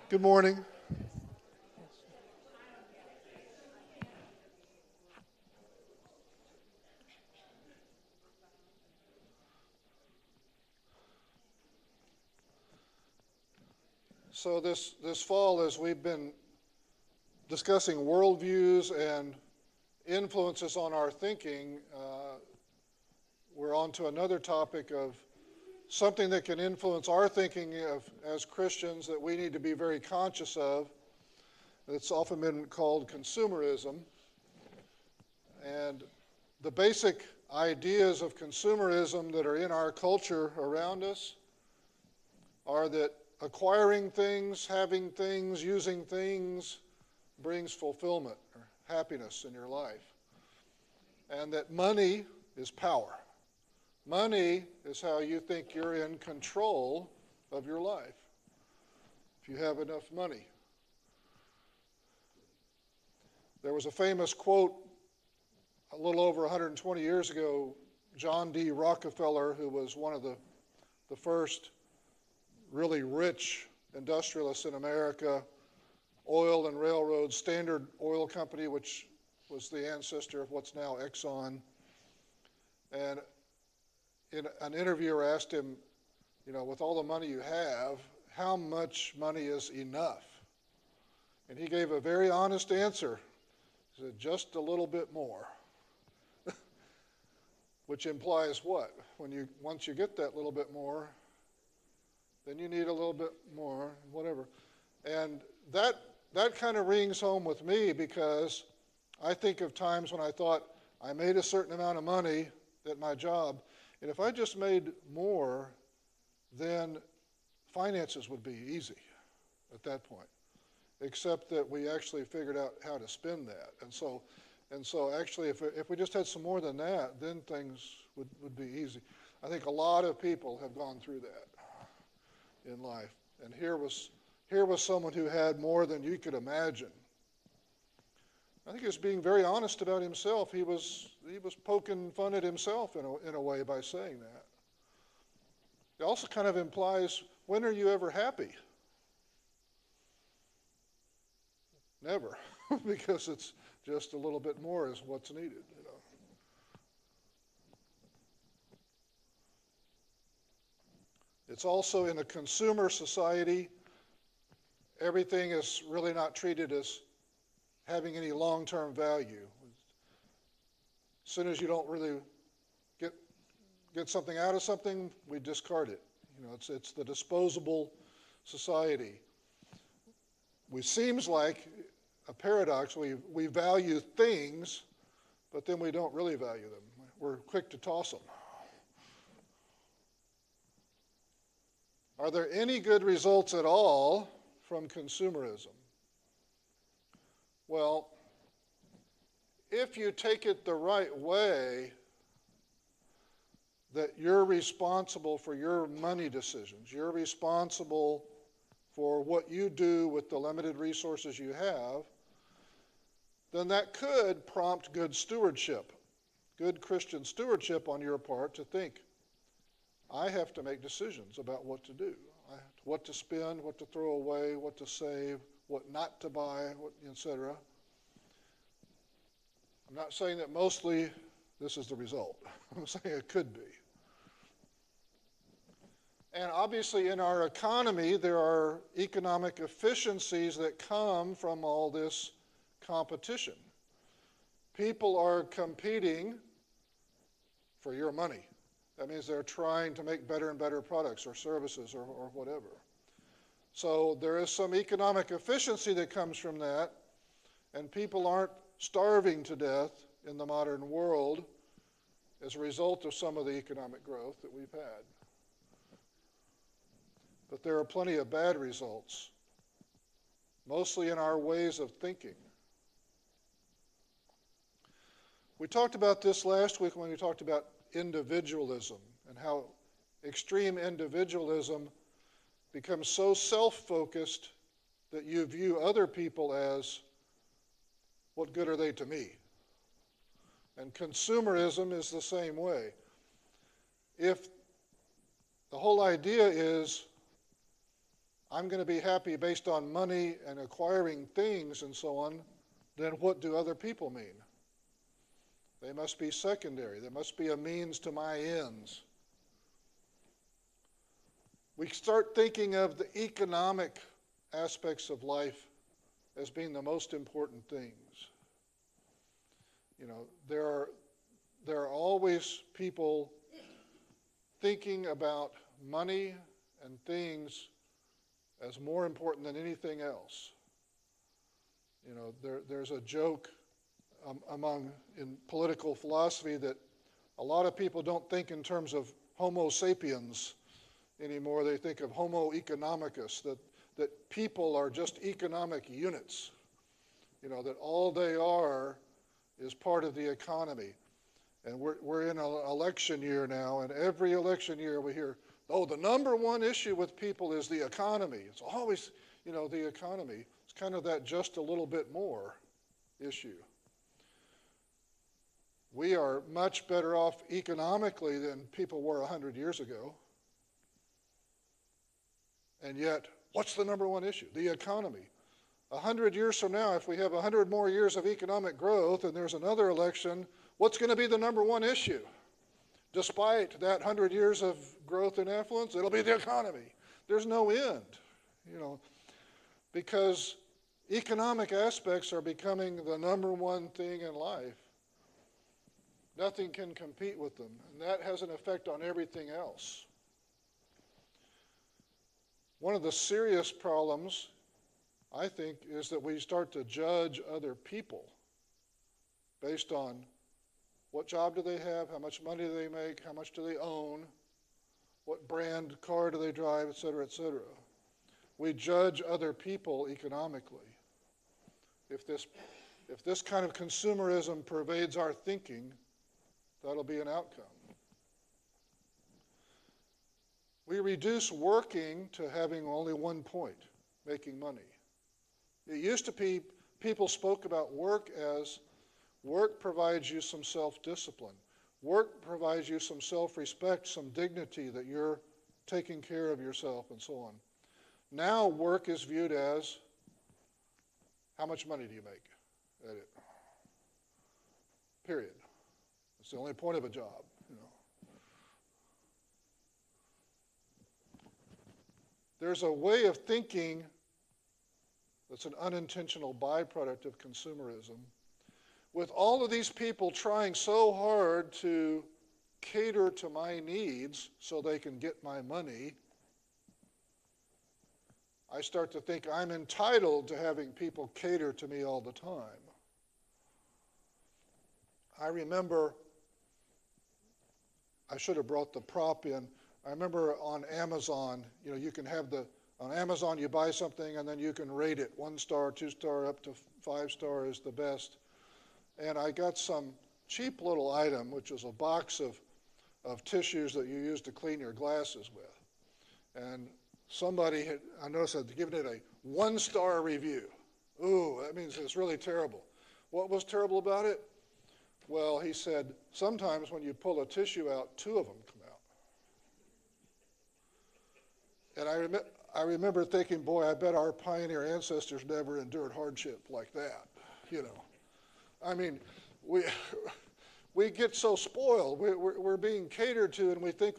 Good morning. So this fall, as we've been discussing worldviews and influences on our thinking, we're on to another topic of something that can influence our thinking as Christians that we need to be very conscious of. It's often been called consumerism. And the basic ideas of consumerism that are in our culture around us are that acquiring things, having things, using things brings fulfillment or happiness in your life. And that money is power. Money is how you think you're in control of your life, if you have enough money. There was a famous quote a little over 120 years ago. John D. Rockefeller, who was one of the first really rich industrialists in America, oil and railroads, Standard Oil Company, which was the ancestor of what's now Exxon. And an interviewer asked him, with all the money you have, how much money is enough? And he gave a very honest answer. He said, just a little bit more. Which implies what? Once you get that little bit more, then you need a little bit more, whatever. And that kind of rings home with me, because I think of times when I thought I made a certain amount of money at my job, and if I just made more, then finances would be easy at that point, except that we actually figured out how to spend that. And so actually, if we just had some more than that, then things would be easy. I think a lot of people have gone through that in life. And here was someone who had more than you could imagine. I think he was being very honest about himself. He was poking fun at himself in a way by saying that. It also kind of implies, when are you ever happy? Never, because it's just a little bit more is what's needed. It's also in a consumer society, everything is really not treated as having any long-term value. As soon as you don't really get something out of something, we discard it. It's the disposable society. Seems like a paradox. We value things, but then we don't really value them. We're quick to toss them. Are there any good results at all from consumerism? Well, if you take it the right way, that you're responsible for your money decisions, you're responsible for what you do with the limited resources you have, then that could prompt good stewardship, good Christian stewardship on your part to think, I have to make decisions about what to do, what to spend, what to throw away, what to save, what not to buy, etc. I'm not saying that mostly this is the result. I'm saying it could be. And obviously in our economy, there are economic efficiencies that come from all this competition. People are competing for your money. That means they're trying to make better and better products or services or whatever. So there is some economic efficiency that comes from that, and people aren't starving to death in the modern world as a result of some of the economic growth that we've had. But there are plenty of bad results, mostly in our ways of thinking. We talked about this last week when we talked about individualism and how extreme individualism becomes so self-focused that you view other people as, what good are they to me? And consumerism is the same way. If the whole idea is, I'm going to be happy based on money and acquiring things and so on, then what do other people mean? They must be secondary. They must be a means to my ends. We start thinking of the economic aspects of life as being the most important things. You know, there are always people thinking about money and things as more important than anything else. You know, there's a joke in political philosophy that a lot of people don't think in terms of Homo sapiens anymore. They think of Homo economicus, that people are just economic units. You know, that all they are is part of the economy. And we're in an election year now, and every election year we hear, oh, the number one issue with people is the economy. It's always, you know, the economy. It's kind of that just a little bit more issue. We are much better off economically than people were 100 years ago. And yet, what's the number one issue? The economy. 100 years from now, if we have 100 more years of economic growth and there's another election, what's going to be the number one issue? Despite that 100 years of growth and affluence, it'll be the economy. There's no end, you know, because economic aspects are becoming the number one thing in life. Nothing can compete with them, and that has an effect on everything else. One of the serious problems, I think, is that we start to judge other people based on what job do they have, how much money do they make, how much do they own, what brand car do they drive, et cetera, et cetera. We judge other people economically. If this kind of consumerism pervades our thinking, that'll be an outcome. We reduce working to having only one point, making money. It used to be people spoke about work as work provides you some self-discipline. Work provides you some self-respect, some dignity that you're taking care of yourself and so on. Now work is viewed as how much money do you make at it? Period. It's the only point of a job, you know. There's a way of thinking that's an unintentional byproduct of consumerism. With all of these people trying so hard to cater to my needs so they can get my money, I start to think I'm entitled to having people cater to me all the time. I remember, I should have brought the prop in. I remember on Amazon, you know, you can have on Amazon you buy something and then you can rate it 1 star, 2 star, up to 5 star is the best. And I got some cheap little item, which is a box of tissues that you use to clean your glasses with. And somebody had, I noticed, had given it a 1 star review. Ooh, that means it's really terrible. What was terrible about it? Well, he said, sometimes when you pull a tissue out, 2 of them come out. And I remember thinking, boy, I bet our pioneer ancestors never endured hardship like that, you know. I mean, we get so spoiled. We're being catered to, and we think,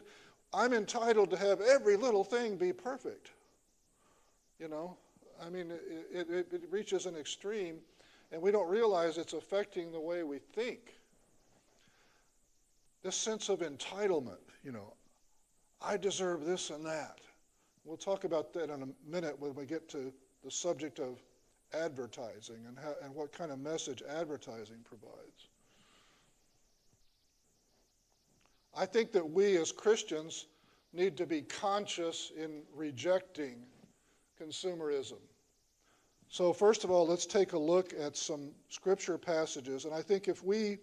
I'm entitled to have every little thing be perfect, you know. I mean, it reaches an extreme, and we don't realize it's affecting the way we think. This sense of entitlement, you know, I deserve this and that. We'll talk about that in a minute when we get to the subject of advertising and what kind of message advertising provides. I think that we as Christians need to be conscious in rejecting consumerism. So first of all, let's take a look at some scripture passages. And I think if we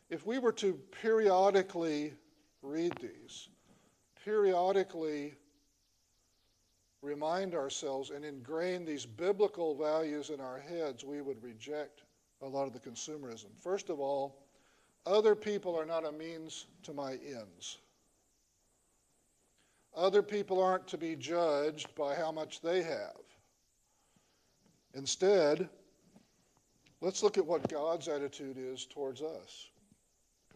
were to periodically read these, periodically remind ourselves and ingrain these biblical values in our heads, we would reject a lot of the consumerism. First of all, other people are not a means to my ends. Other people aren't to be judged by how much they have. Instead, let's look at what God's attitude is towards us.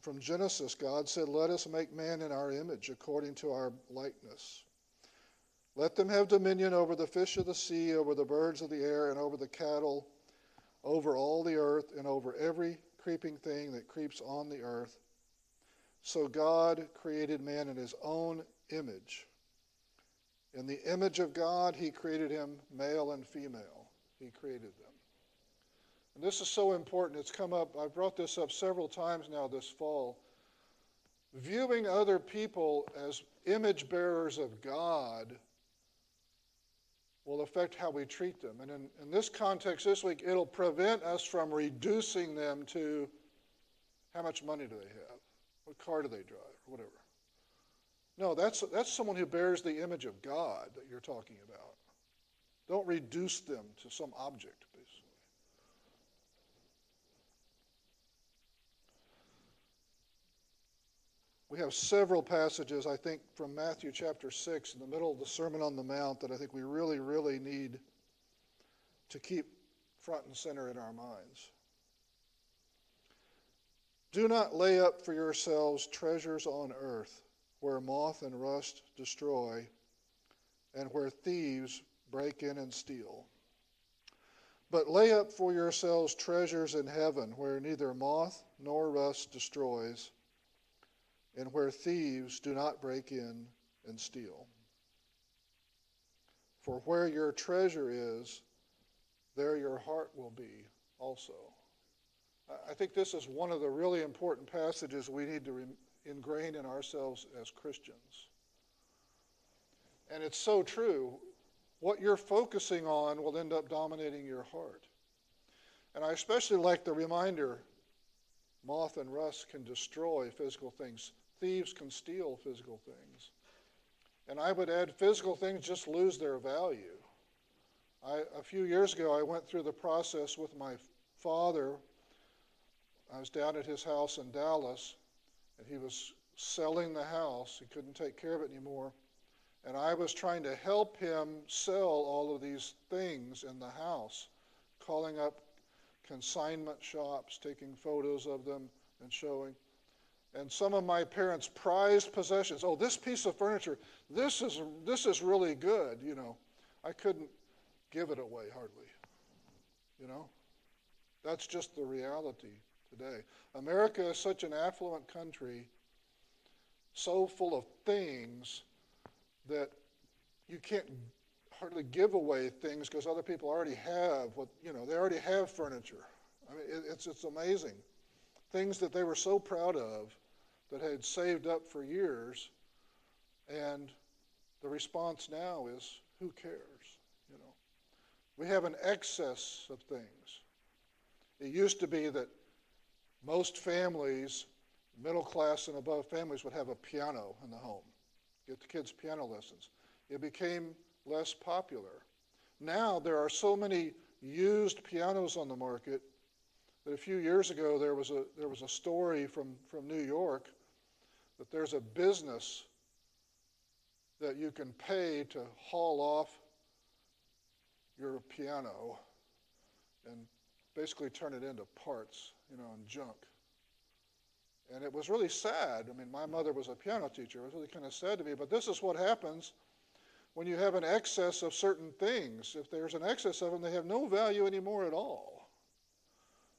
From Genesis, God said, "Let us make man in our image, according to our likeness. Let them have dominion over the fish of the sea, over the birds of the air, and over the cattle, over all the earth, and over every creeping thing that creeps on the earth." So God created man in his own image. In the image of God, he created him, male and female. He created them. And this is so important. It's come up, I've brought this up several times now this fall. Viewing other people as image bearers of God will affect how we treat them. And in this context this week, it'll prevent us from reducing them to how much money do they have, what car do they drive, or whatever. No, that's someone who bears the image of God that you're talking about. Don't reduce them to some object, basically. We have several passages, I think, from Matthew chapter 6 in the middle of the Sermon on the Mount that I think we really, really need to keep front and center in our minds. "Do not lay up for yourselves treasures on earth, where moth and rust destroy, and where thieves break in and steal. But lay up for yourselves treasures in heaven, where neither moth nor rust destroys, and where thieves do not break in and steal. For where your treasure is, there your heart will be also." I think this is one of the really important passages we need to ingrain in ourselves as Christians. And it's so true. What you're focusing on will end up dominating your heart. And I especially like the reminder, moth and rust can destroy physical things. Thieves can steal physical things. And I would add, physical things just lose their value. A few years ago, I went through the process with my father. I was down at his house in Dallas, and he was selling the house. He couldn't take care of it anymore. And I was trying to help him sell all of these things in the house, calling up consignment shops, taking photos of them and showing. And some of my parents' prized possessions, "Oh, this piece of furniture, this is really good," I couldn't give it away hardly, That's just the reality today. America is such an affluent country, so full of things, that you can't hardly give away things because other people already have they already have furniture. I mean, it's amazing. Things that they were so proud of that had saved up for years, and the response now is, who cares? We have an excess of things. It used to be that most families, middle class and above families, would have a piano in the home, get the kids piano lessons. It became less popular. Now there are so many used pianos on the market that a few years ago there was a story from New York that there's a business that you can pay to haul off your piano and basically turn it into parts, and junk. And it was really sad. I mean, my mother was a piano teacher. It was really kind of sad to me. But this is what happens when you have an excess of certain things. If there's an excess of them, they have no value anymore at all.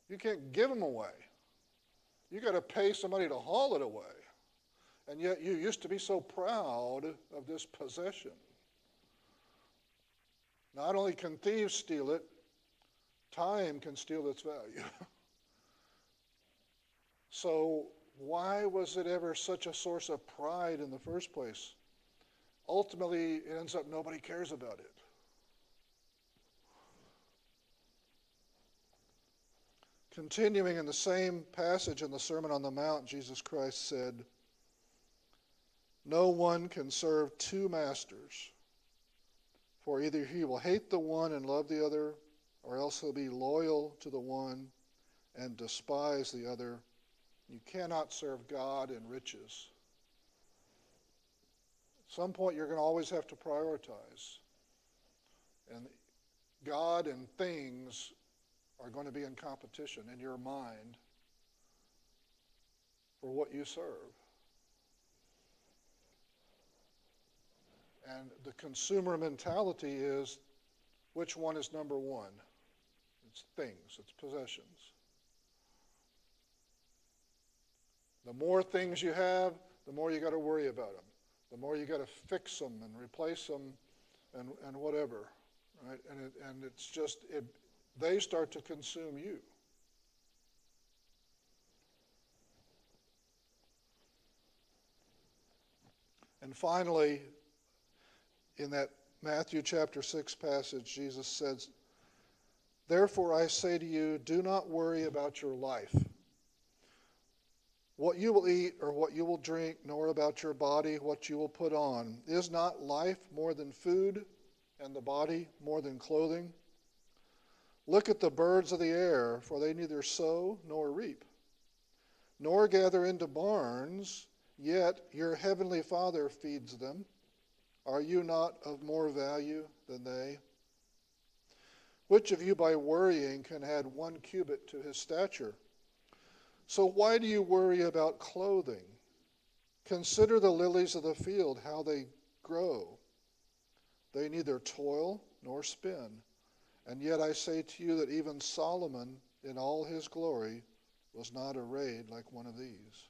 You can't give them away. You got to pay somebody to haul it away. And yet you used to be so proud of this possession. Not only can thieves steal it, time can steal its value. So why was it ever such a source of pride in the first place? Ultimately, it ends up nobody cares about it. Continuing in the same passage in the Sermon on the Mount, Jesus Christ said, "No one can serve two masters, for either he will hate the one and love the other, or else he'll be loyal to the one and despise the other. You cannot serve God and riches." some point you're going to always have to prioritize. And God and things are going to be in competition in your mind for what you serve. And the consumer mentality is, which one is number one? It's things, it's possessions. The more things you have, the more you got to worry about them. The more you got to fix them and replace them and whatever, right? And it's just, they start to consume you. And finally, in that Matthew chapter 6 passage, Jesus says, "Therefore I say to you, do not worry about your life, what you will eat or what you will drink, nor about your body, what you will put on. Is not life more than food, and the body more than clothing? Look at the birds of the air, for they neither sow nor reap, nor gather into barns, yet your heavenly Father feeds them. Are you not of more value than they? Which of you by worrying can add 1 cubit to his stature? So why do you worry about clothing? Consider the lilies of the field, how they grow. They neither toil nor spin. And yet I say to you that even Solomon in all his glory was not arrayed like one of these.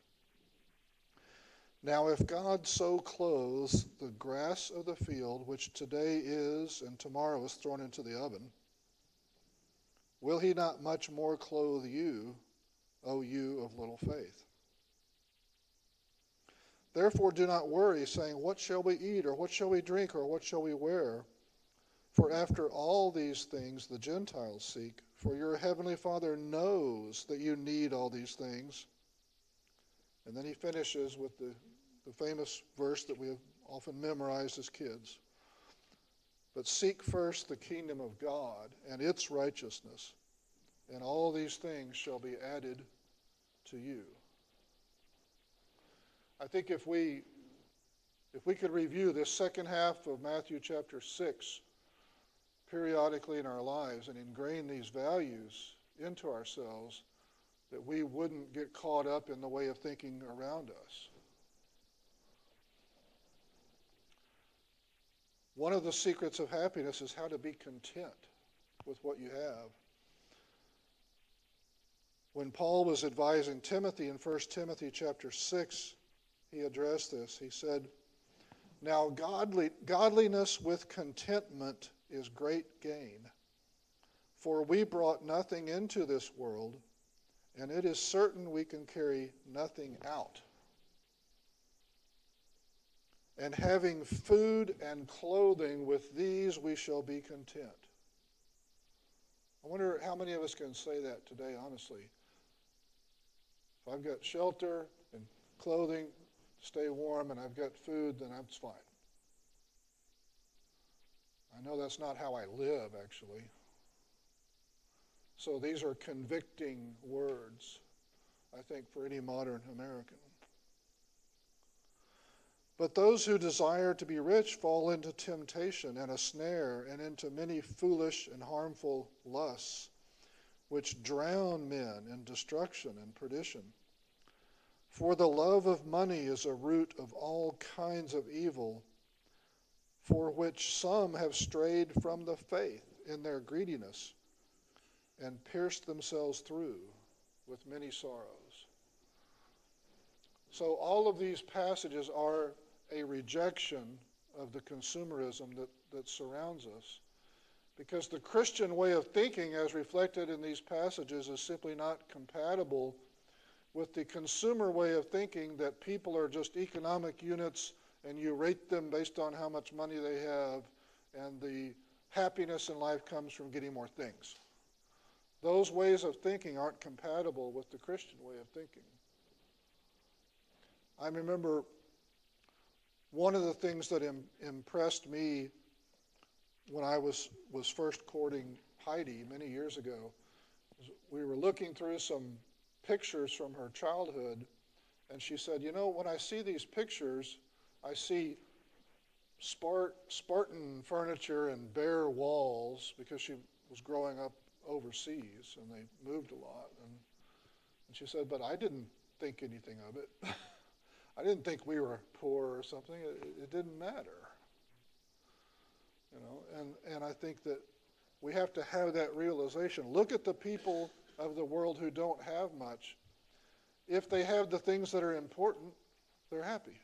Now if God so clothes the grass of the field, which today is and tomorrow is thrown into the oven, will he not much more clothe you, O you of little faith? Therefore do not worry, saying, what shall we eat, or what shall we drink, or what shall we wear? For after all these things the Gentiles seek, for your heavenly Father knows that you need all these things. And then he finishes with the famous verse that we have often memorized as kids. But seek first the kingdom of God and its righteousness, and all these things shall be added to you. I think if we could review this second half of Matthew chapter 6 periodically in our lives and ingrain these values into ourselves, that we wouldn't get caught up in the way of thinking around us. One of the secrets of happiness is how to be content with what you have. When Paul was advising Timothy in 1 Timothy chapter 6, he addressed this. He said, now godliness with contentment is great gain, for we brought nothing into this world, and it is certain we can carry nothing out. And having food and clothing, with these we shall be content. I wonder how many of us can say that today, honestly. If I've got shelter and clothing to stay warm and I've got food, then that's fine. I know that's not how I live, actually. So these are convicting words, I think, for any modern American. But those who desire to be rich fall into temptation and a snare and into many foolish and harmful lusts, which drown men in destruction and perdition. For the love of money is a root of all kinds of evil, for which some have strayed from the faith in their greediness and pierced themselves through with many sorrows. So all of these passages are a rejection of the consumerism that surrounds us, because the Christian way of thinking, as reflected in these passages, is simply not compatible with the consumer way of thinking that people are just economic units and you rate them based on how much money they have, and the happiness in life comes from getting more things. Those ways of thinking aren't compatible with the Christian way of thinking. I remember one of the things that impressed me when I was first courting Heidi many years ago was we were looking through some pictures from her childhood, and she said, you know, when I see these pictures, I see Spartan furniture and bare walls because she was growing up overseas and they moved a lot. And she said, but I didn't think anything of it. I didn't think we were poor or something. It didn't matter, you know. And I think that we have to have that realization. Look at the people of the world who don't have much. If they have the things that are important, they're happy.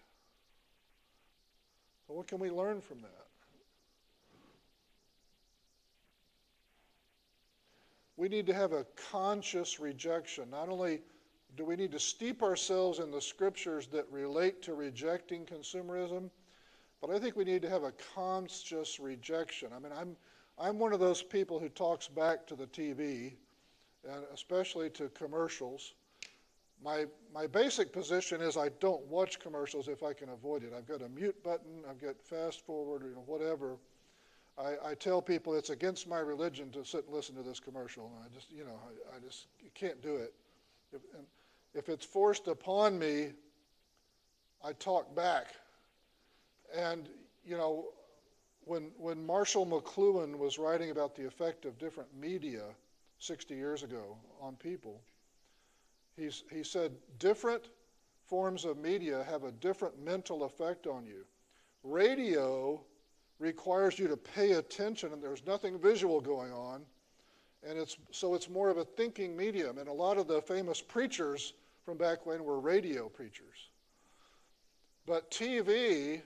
So what can we learn from that? We need to have a conscious rejection. Not only do we need to steep ourselves in the scriptures that relate to rejecting consumerism, but I think we need to have a conscious rejection. I mean, I'm one of those people who talks back to the TV, and especially to commercials. My basic position is I don't watch commercials if I can avoid it. I've got a mute button, I've got fast forward, you know, whatever. I tell people it's against my religion to sit and listen to this commercial, and I just, you know, I just can't do it. If it's forced upon me, I talk back. And, you know, when Marshall McLuhan was writing about the effect of different media 60 years ago on people, he said different forms of media have a different mental effect on you. Radio requires you to pay attention, and there's nothing visual going on, and so it's more of a thinking medium. And a lot of the famous preachers from back when were radio preachers. But TV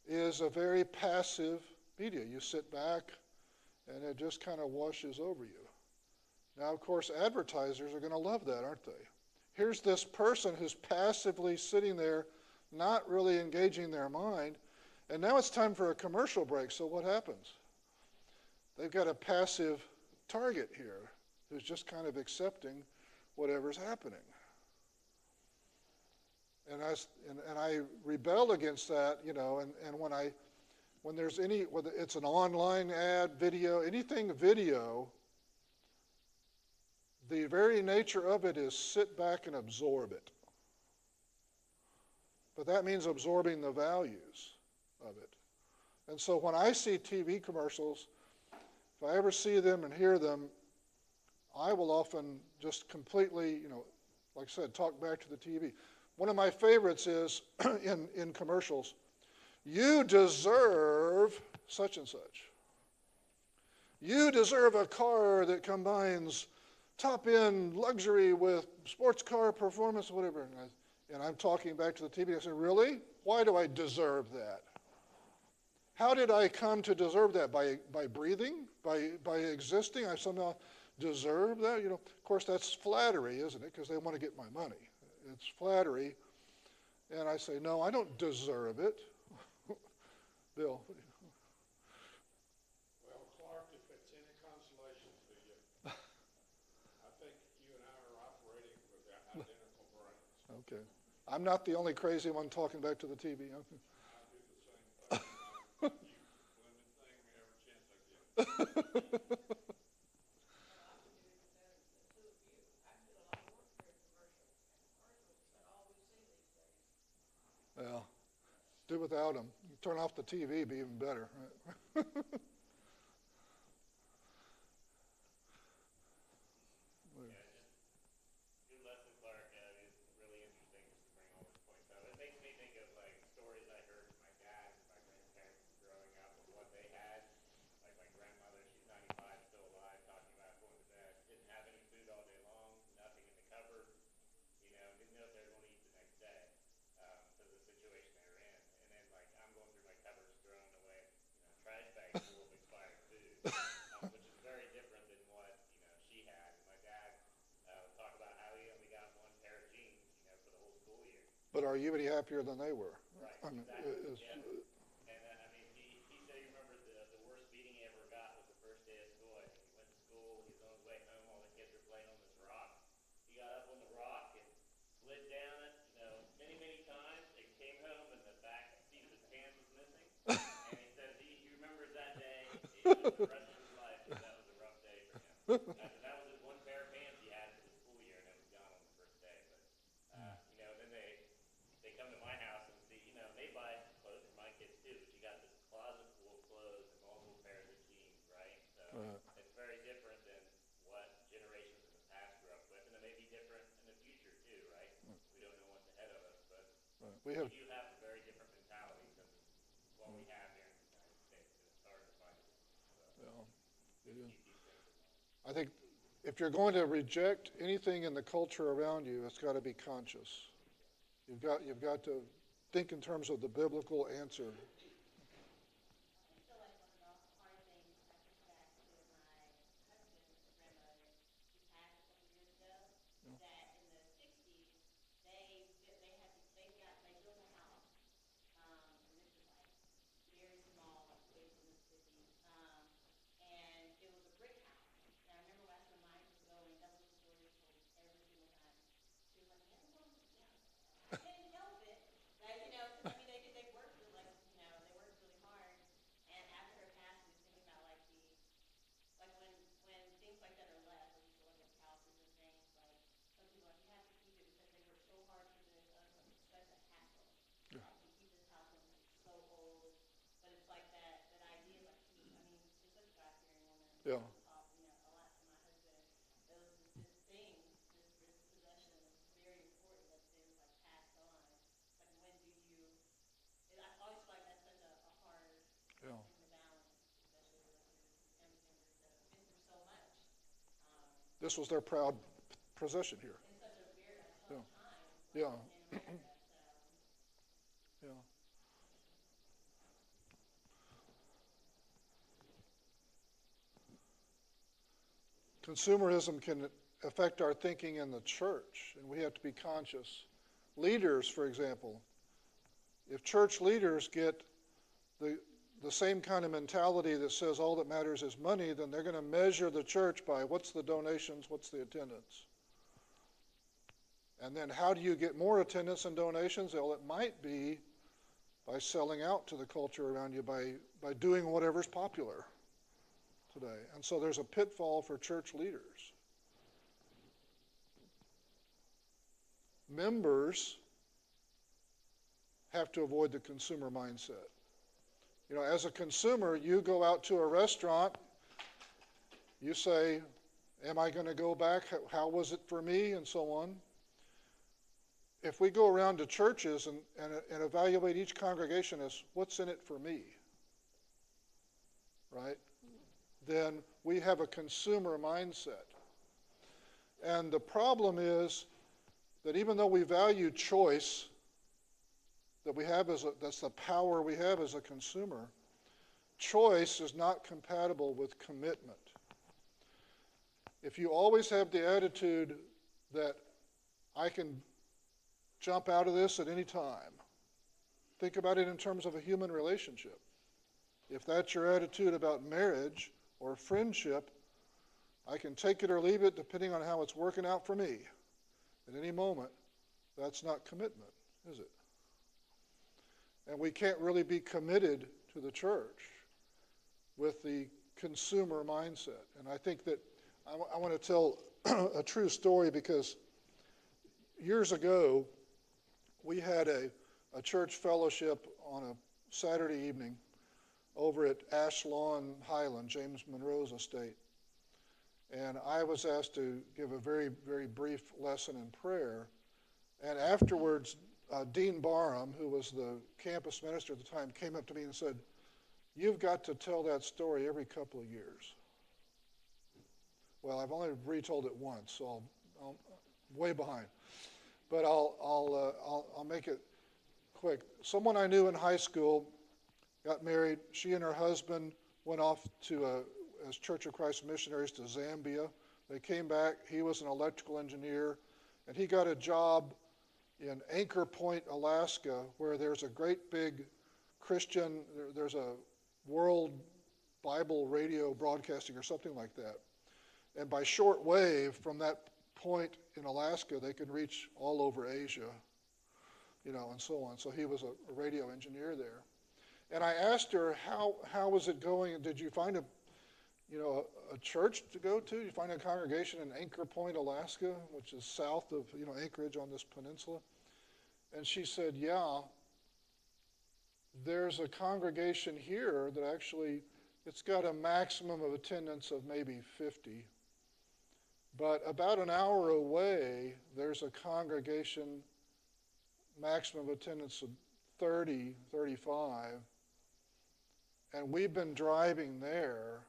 is a very passive media. You sit back, and it just kind of washes over you. Now, of course, advertisers are going to love that, aren't they? Here's this person who's passively sitting there, not really engaging their mind, and now it's time for a commercial break. So what happens? They've got a passive target here who's just kind of accepting whatever's happening. And I rebel against that, you know, and when there's any, whether it's an online ad, video, anything video, the very nature of it is sit back and absorb it. But that means absorbing the values of it. And so when I see TV commercials, if I ever see them and hear them, I will often just completely, you know, like I said, talk back to the TV. One of my favorites is in commercials, you deserve such and such. You deserve a car that combines top-end luxury with sports car performance, whatever. And I'm talking back to the TV. I say, really? Why do I deserve that? How did I come to deserve that? By breathing? By existing? I somehow deserve that? You know, of course, that's flattery, isn't it? Because they want to get my money. It's flattery. And I say, no, I don't deserve it. Bill. Well, Clark, if it's any consolation to you, I think you and I are operating with identical brains. Okay. I'm not the only crazy one talking back to the TV. I do the same thing. I use women thing every chance I get. Well, do without them. Turn off the TV, be even better. Right? Good lesson, Clark. It's really interesting just to bring all these points up. It makes me think of like stories I heard from my dad and my grandparents growing up and what they had. Like my grandmother, she's 95, still alive, talking about going to bed, didn't have any food all day long, nothing in the cupboard, you know, didn't know if they were going to eat the next day because of the situation they were in. And then like I'm going through my cupboards, throwing away, you know, trash bags full of expired food, which is very different than what you know she had. And my dad would talk about how he only got one pair of jeans, you know, for the whole school year. But are you any happier than they were? Right. I mean, Exactly. Yeah. And I mean, he said he remembers the worst beating he ever got was the first day of school. I think he went to school. He was on his way home. All the kids were playing on this rock. He got up on the rock and slid down it, you know, many, many times. And came home and the back seat of his pants was missing. And he says he remembers that day for the rest of his life. That was a rough day for him. That was his one pair of pants he had for the school year, and it was gone on the first day. But you know, then they come to my house and see, you know, they buy clothes for my kids too, but you We have, We do have a very different mentality than what we have here in the United States. It's hard to fight it. So it is. keep these things in mind. I think if you're going to reject anything in the culture around you, it's got to be conscious. You've got to think in terms of the biblical answer. I feel like one of the hard things I think back to my husband's grandmother, she passed a couple years ago, that in the 60s, they built a house, and this is like very small, like way from Mississippi, and it was a brick house. And I remember last time mine was going, that was the story we told every single time. She was like, yeah, I couldn't help it, right? You know, because I mean, they worked really, like, you know, they worked really hard. And after her passing, just thinking about like like when things like that are left, like you feel like with houses and things, like some people are like, you have to keep it because they worked so hard for this. Others like, it's such a hassle. Yeah. Like to keep this house when it's so old. But it's like that idea, like I mean, she's such a God-fearing woman. Yeah. She talked, you know, a lot to my husband. There was this thing, this possession that was very important that's been like passed on. Like when do you? I always feel like that's such a hard Yeah. thing to balance, especially with your family members that have been through so much This was their proud possession here. in such a weird, like, Yeah. tough time Yeah. in America. So Yeah. Consumerism can affect our thinking in the church, and we have to be conscious. Leaders, for example, if church leaders get the same kind of mentality that says all that matters is money, then they're going to measure the church by what's the donations, what's the attendance. And then how do you get more attendance and donations? Well, it might be by selling out to the culture around you, by doing whatever's popular today. And so there's a pitfall for church leaders. Members have to avoid the consumer mindset. You know, as a consumer, you go out to a restaurant, you say, am I going to go back? How was it for me? And so on. If we go around to churches and evaluate each congregation as what's in it for me, right? Then we have a consumer mindset. And the problem is that even though we value choice, that we have that's the power we have as a consumer, choice is not compatible with commitment. If you always have the attitude that I can jump out of this at any time, think about it in terms of a human relationship. If that's your attitude about marriage or friendship, I can take it or leave it depending on how it's working out for me at any moment. That's not commitment, is it? And we can't really be committed to the church with the consumer mindset. And I think that I want to tell a true story, because years ago we had a church fellowship on a Saturday evening over at Ash Lawn Highland, James Monroe's estate. And I was asked to give a very, very brief lesson in prayer. And afterwards, Dean Barham, who was the campus minister at the time, came up to me and said, you've got to tell that story every couple of years. Well, I've only retold it once, so I'm way behind. But I'll make it quick. Someone I knew in high school got married. She and her husband went off to as Church of Christ missionaries to Zambia. They came back. He was an electrical engineer, and he got a job in Anchor Point, Alaska, where there's a great big Christian, there's a World Bible Radio broadcasting or something like that. And by short wave from that point in Alaska, they could reach all over Asia, you know, and so on. So he was a radio engineer there. And I asked her, how was it going? Did you find a church to go to? Did you find a congregation in Anchor Point, Alaska, which is south of, Anchorage on this peninsula? And she said, yeah, there's a congregation here that actually, it's got a maximum of attendance of maybe 50. But about an hour away, there's a congregation maximum attendance of 30, 35, and we've been driving there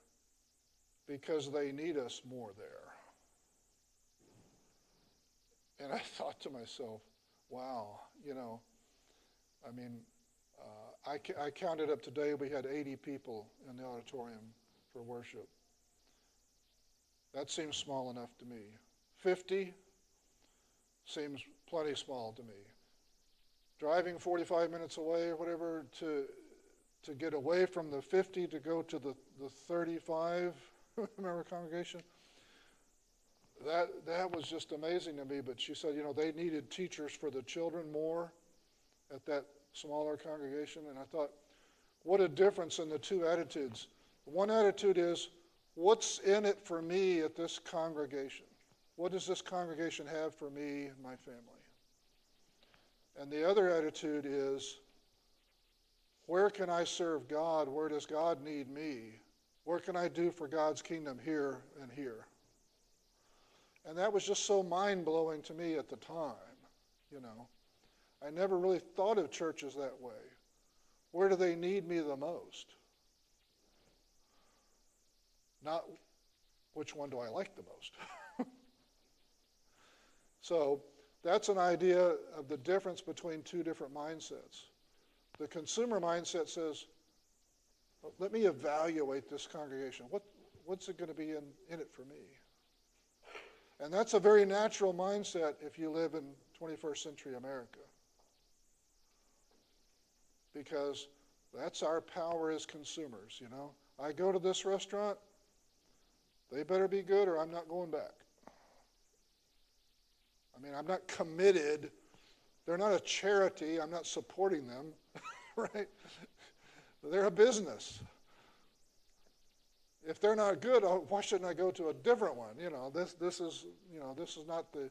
because they need us more there. And I thought to myself, wow, I mean, I counted up today, we had 80 people in the auditorium for worship. That seems small enough to me. 50 seems plenty small to me. Driving 45 minutes away or whatever to get away from the 50 to go to the 35 member congregation, that was just amazing to me. But she said, they needed teachers for the children more at that smaller congregation. And I thought, what a difference in the two attitudes. One attitude is, what's in it for me at this congregation? What does this congregation have for me and my family? And the other attitude is, where can I serve God? Where does God need me? What can I do for God's kingdom here and here? And that was just so mind-blowing to me at the time, I never really thought of churches that way. Where do they need me the most? Not which one do I like the most. So that's an idea of the difference between two different mindsets. The consumer mindset says, let me evaluate this congregation. What's it going to be in it for me? And that's a very natural mindset if you live in 21st century America. Because that's our power as consumers, I go to this restaurant, they better be good or I'm not going back. I mean, I'm not committed. They're not a charity. I'm not supporting them, right? They're a business. If they're not good, why shouldn't I go to a different one? This is not the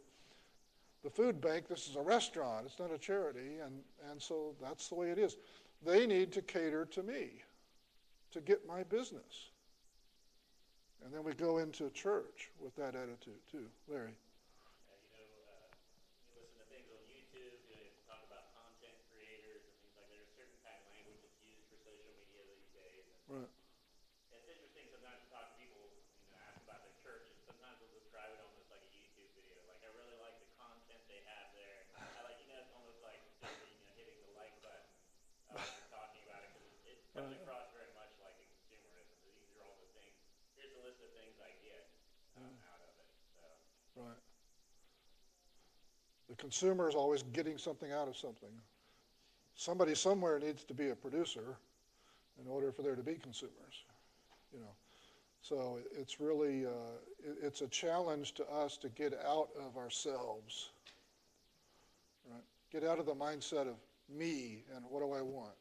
food bank. This is a restaurant. It's not a charity, and so that's the way it is. They need to cater to me to get my business. And then we go into church with that attitude too. Larry. You listen to things on YouTube, talk about content creators and things like that. There's a certain kind of language that's used for social media these days. And Right. it's interesting sometimes to talk to people, ask about their church, and sometimes they'll describe it almost like a YouTube video. Like, I really like the content they have there. I like, it's almost like just, hitting the like button when you're talking about it, because it comes across very much like a consumerism. These are all the things. Here's a list of things I get out of it. So. Right. The consumer is always getting something out of something. Somebody somewhere needs to be a producer in order for there to be consumers, So it's really, it's a challenge to us to get out of ourselves, right? Get out of the mindset of me and what do I want.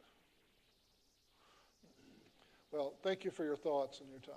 Well, thank you for your thoughts and your time.